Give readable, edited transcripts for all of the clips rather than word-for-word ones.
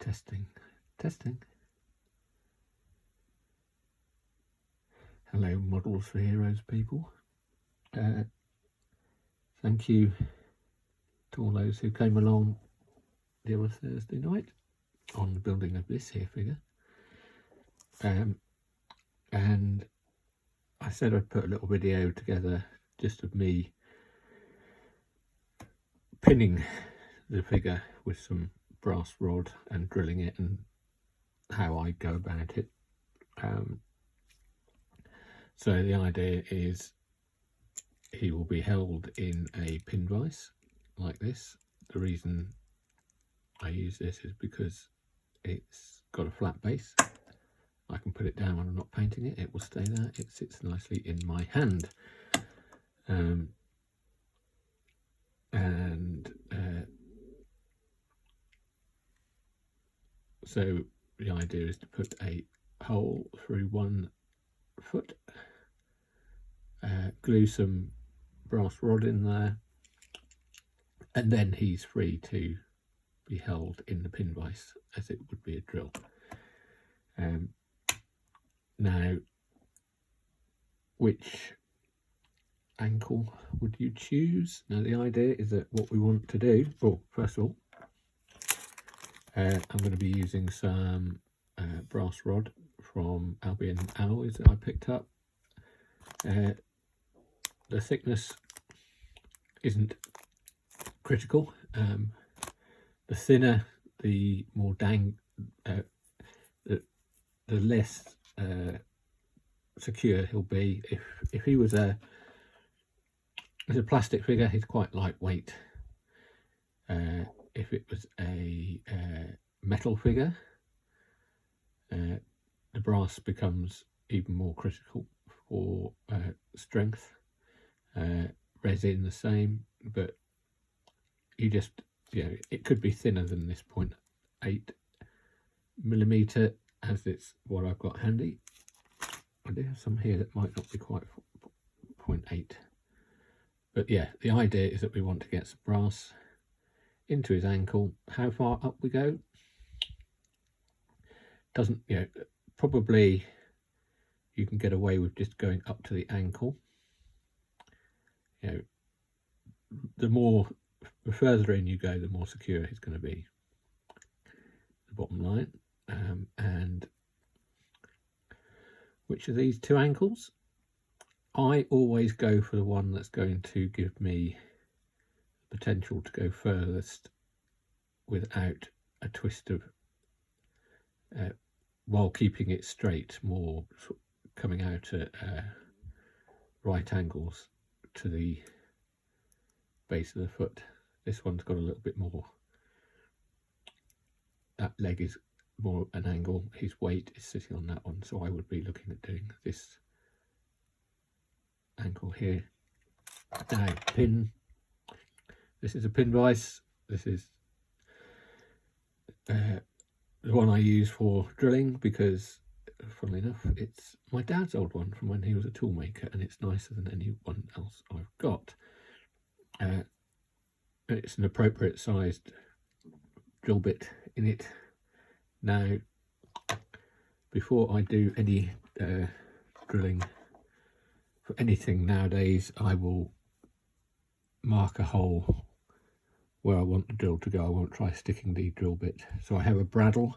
Testing. Hello, Models for Heroes people. Thank you to all those who came along the other Thursday night on the building of this here figure. And I said I'd put a little video together just of me pinning the figure with some brass rod and drilling it and how I go about it. So the idea is he will be held in a pin vise like this. The reason I use this is because it's got a flat base. I can put it down when I'm not painting it, it will stay there. It sits nicely in my hand. So the idea is to put a hole through one foot, glue some brass rod in there, and then he's free to be held in the pin vise as it would be a drill. Now, which ankle would you choose? Now the idea is that what we want to do, well, first of all, I'm going to be using some brass rod from Albion Alloys that I picked up. The thickness isn't critical. The thinner, the more the less secure he'll be. If he was as a plastic figure, he's quite lightweight. If it was a metal figure, the brass becomes even more critical for strength. Resin the same, but it could be thinner than this 0.8mm, as it's what I've got handy. I do have some here that might not be quite 0.8, but yeah, the idea is that we want to get some brass into his ankle. How far up we go doesn't, probably you can get away with just going up to the ankle. The further in you go, the more secure he's going to be. The bottom line. And which of these two ankles? I always go for the one that's going to give me the potential to go furthest without a twist of, while keeping it straight, more coming out at right angles to the base of the foot. This one's got a little bit more, that leg is more an angle, his weight is sitting on that one, so I would be looking at doing this ankle here. Now, pin, this is a pin vise. This is the one I use for drilling because, funnily enough, it's my dad's old one from when he was a tool maker, and it's nicer than anyone else I've got. It's an appropriate sized drill bit in it. Now, before I do any drilling for anything nowadays, I will mark a hole where I want the drill to go. I won't try sticking the drill bit. So I have a bradawl.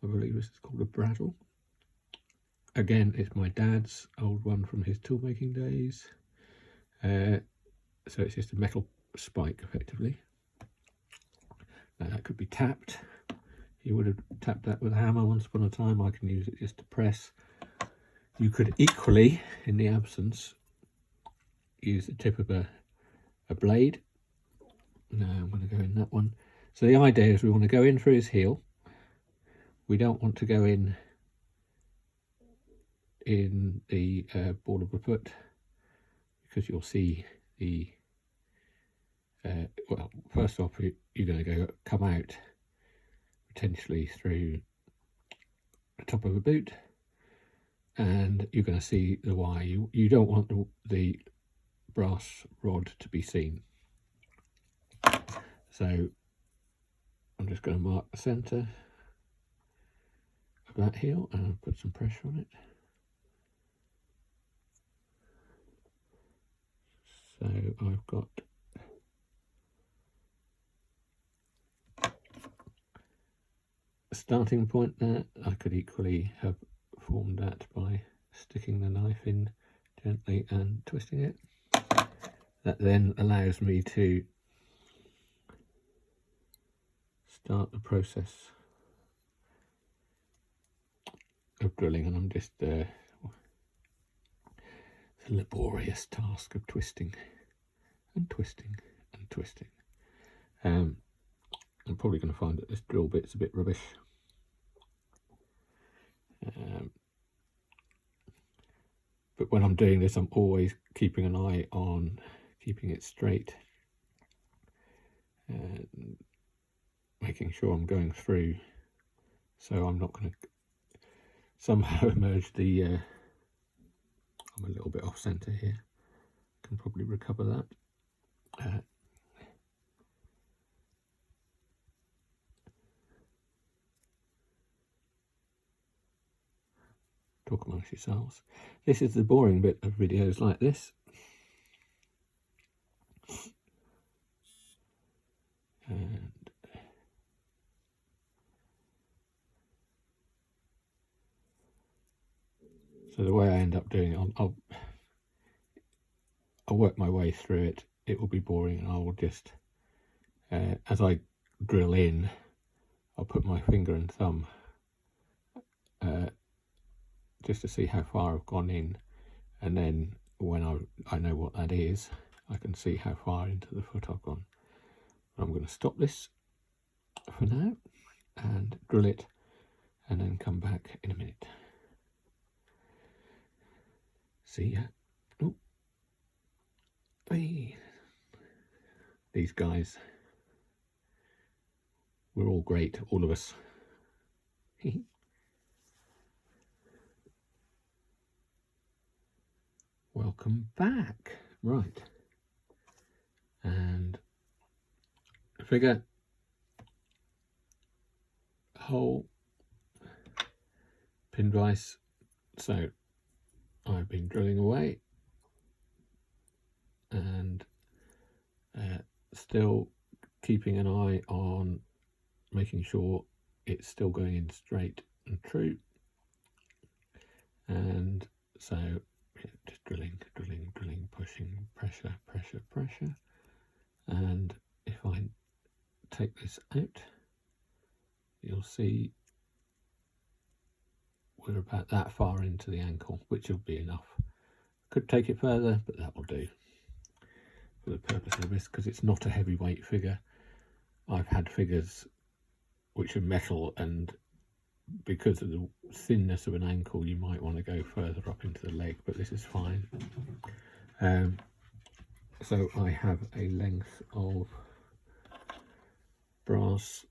I believe this is called a bradawl. Again, it's my dad's old one from his tool making days. So it's just a metal spike, effectively. Now that could be tapped. He would have tapped that with a hammer once upon a time. I can use it just to press. You could equally, in the absence, use the tip of a blade. Now I'm going to go in that one. So the idea is we want to go in through his heel. We don't want to go in the ball of the foot, because you'll see the well, first off, you're going to come out potentially through the top of a boot, and you're going to see the wire. You don't want the brass rod to be seen. So I'm just going to mark the centre that heel and put some pressure on it. So I've got a starting point there. I could equally have formed that by sticking the knife in gently and twisting it. That then allows me to start the process of drilling, and I'm just the laborious task of twisting and twisting and twisting. I'm probably going to find that this drill bit's a bit rubbish. But when I'm doing this, I'm always keeping an eye on keeping it straight and making sure I'm going through, so I'm not going to somehow emerge the I'm a little bit off centre here, can probably recover that. Talk amongst yourselves. This is the boring bit of videos like this. And so the way I end up doing it, I'll work my way through it. It will be boring, and I will just, as I drill in, I'll put my finger and thumb just to see how far I've gone in, and then when I know what that is, I can see how far into the foot I've gone. I'm going to stop this for now and drill it, and then come back in a minute. See ya. Oh. Hey. These guys, we're all great, all of us. Welcome back. Right. And figure, hole, pin vise. So I've been drilling away and still keeping an eye on making sure it's still going in straight and true. And so just drilling, pushing, pressure. And if I take this out, you'll see we're about that far into the ankle, which will be enough. Could take it further, but that will do for the purpose of this, because it's not a heavyweight figure. I've had figures which are metal, and because of the thinness of an ankle, you might want to go further up into the leg, but this is fine. So I have a length of brass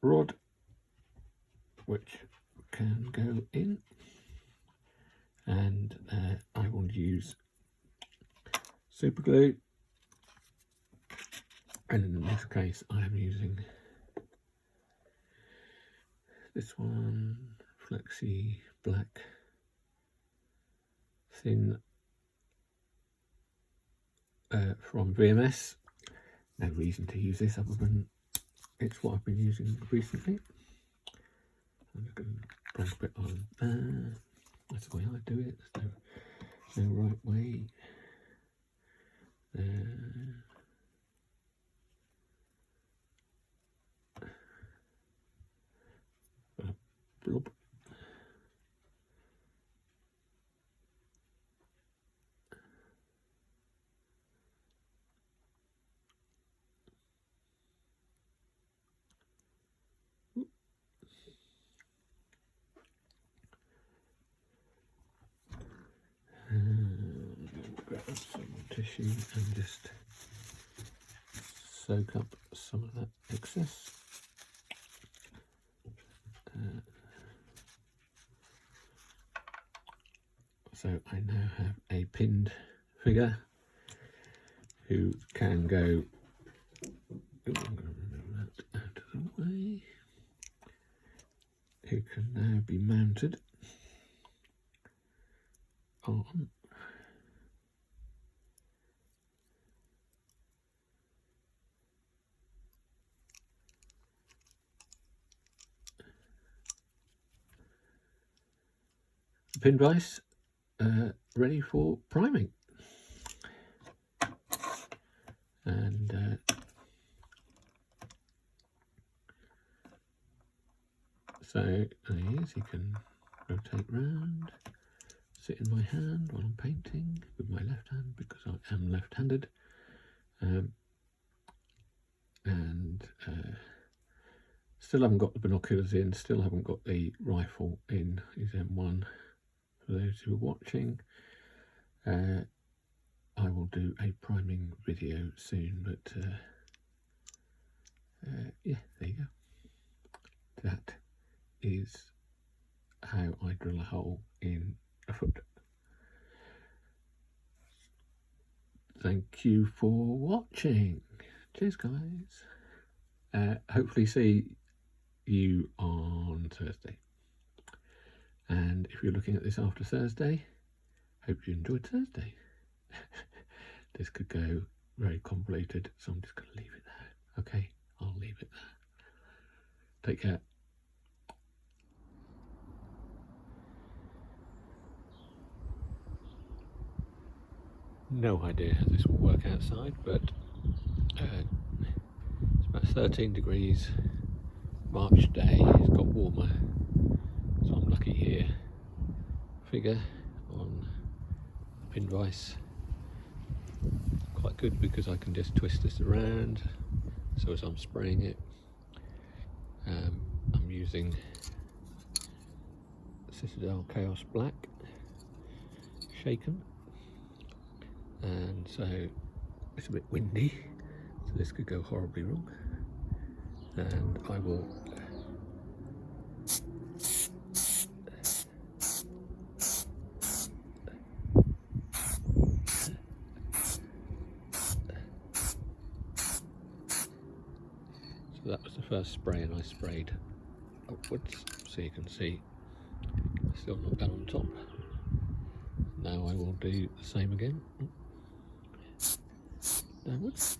rod which can go in, and I will use super glue, and in this case I am using this one, Flexi Black Thin from VMS. No reason to use this other than it's what I've been using recently. I'm just going to break a bit on. That's the way I do it. There's no right way. Blob. Grab some tissue and just soak up some of that excess. So I now have a pinned figure who can go, I'm going to remove that out of the way, who can now be mounted on the pin vise, ready for priming. And so these you can rotate round, sit in my hand while I'm painting with my left hand because I am left-handed, and still haven't got the binoculars in, still haven't got the rifle in. Is M1 for those who are watching. I will do a priming video soon, but yeah, there you go. That is how I drill a hole in a foot. Thank you for watching. Cheers, guys. Hopefully see you on Thursday. And if you're looking at this after Thursday, hope you enjoyed Thursday. This could go very convoluted, so I'm just going to leave it there. Okay, I'll leave it there. Take care. No idea how this will work outside, but it's about 13 degrees, March day. It's got warmer, so I'm lucky here. Figure on the pin vise, quite good because I can just twist this around. So as I'm spraying it, I'm using Citadel Chaos Black shaken, and so it's a bit windy, so this could go horribly wrong, and I will so that was the first spray, and I sprayed upwards so you can see still not done on top. Now I will do the same again, downwards.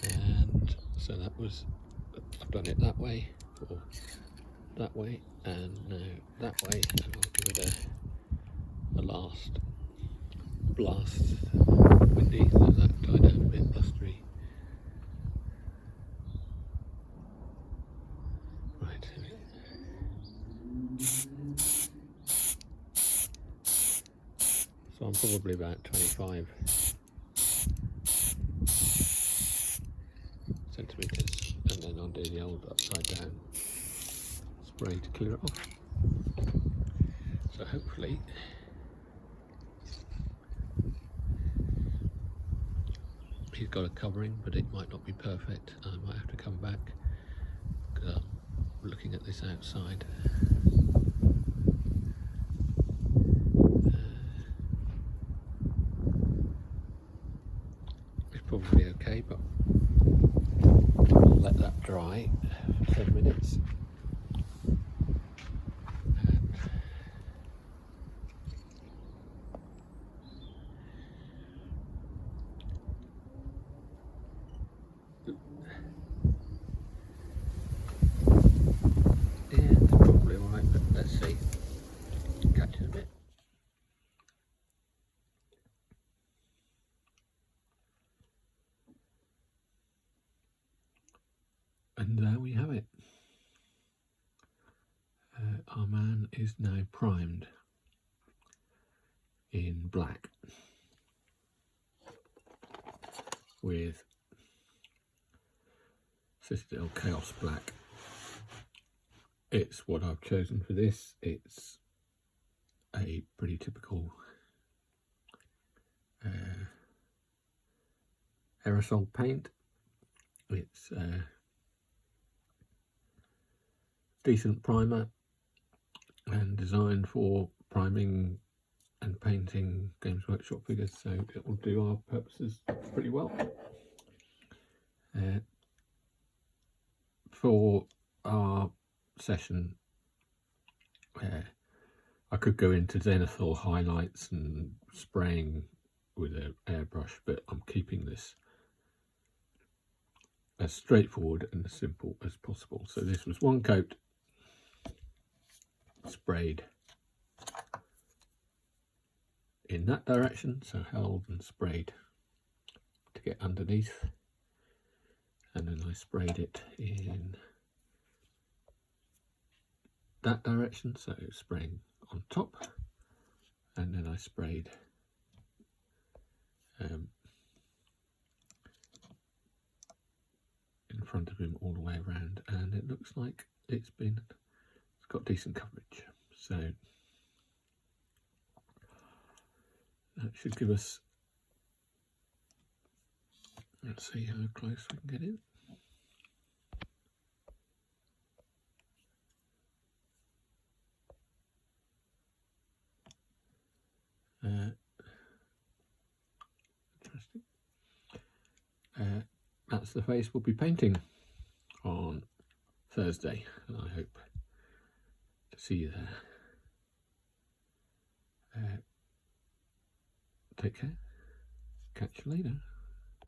And so that was, I've done it that way, or that way, and now that way, and I'll give it a last blast. Windy, let that die down a bit, blustery. Right. So I'm probably about 25 centimetres, and then I'll do the old upside down spray to clear it off. So hopefully he's got a covering, but it might not be perfect. I might have to come back because I'm looking at this outside. It's probably okay, but I'll let that dry for 10 minutes. Yeah, it's probably alright, but let's see. Catch it a bit. And there we have it. Our man is now primed in black with Citadel Chaos Black. It's what I've chosen for this. It's a pretty typical aerosol paint. It's decent primer and designed for priming and painting Games Workshop figures, so it will do our purposes pretty well. For our session, I could go into zenithal highlights and spraying with an airbrush, but I'm keeping this as straightforward and as simple as possible. So this was one coat sprayed in that direction, so held and sprayed to get underneath, and then I sprayed it in that direction, so spraying on top, and then I sprayed in front of him all the way around, and it looks like it's got decent coverage. So that should give us, let's see how close we can get in. Interesting. That's the face we'll be painting on Thursday, and I hope to see you there. Take care. Catch you later.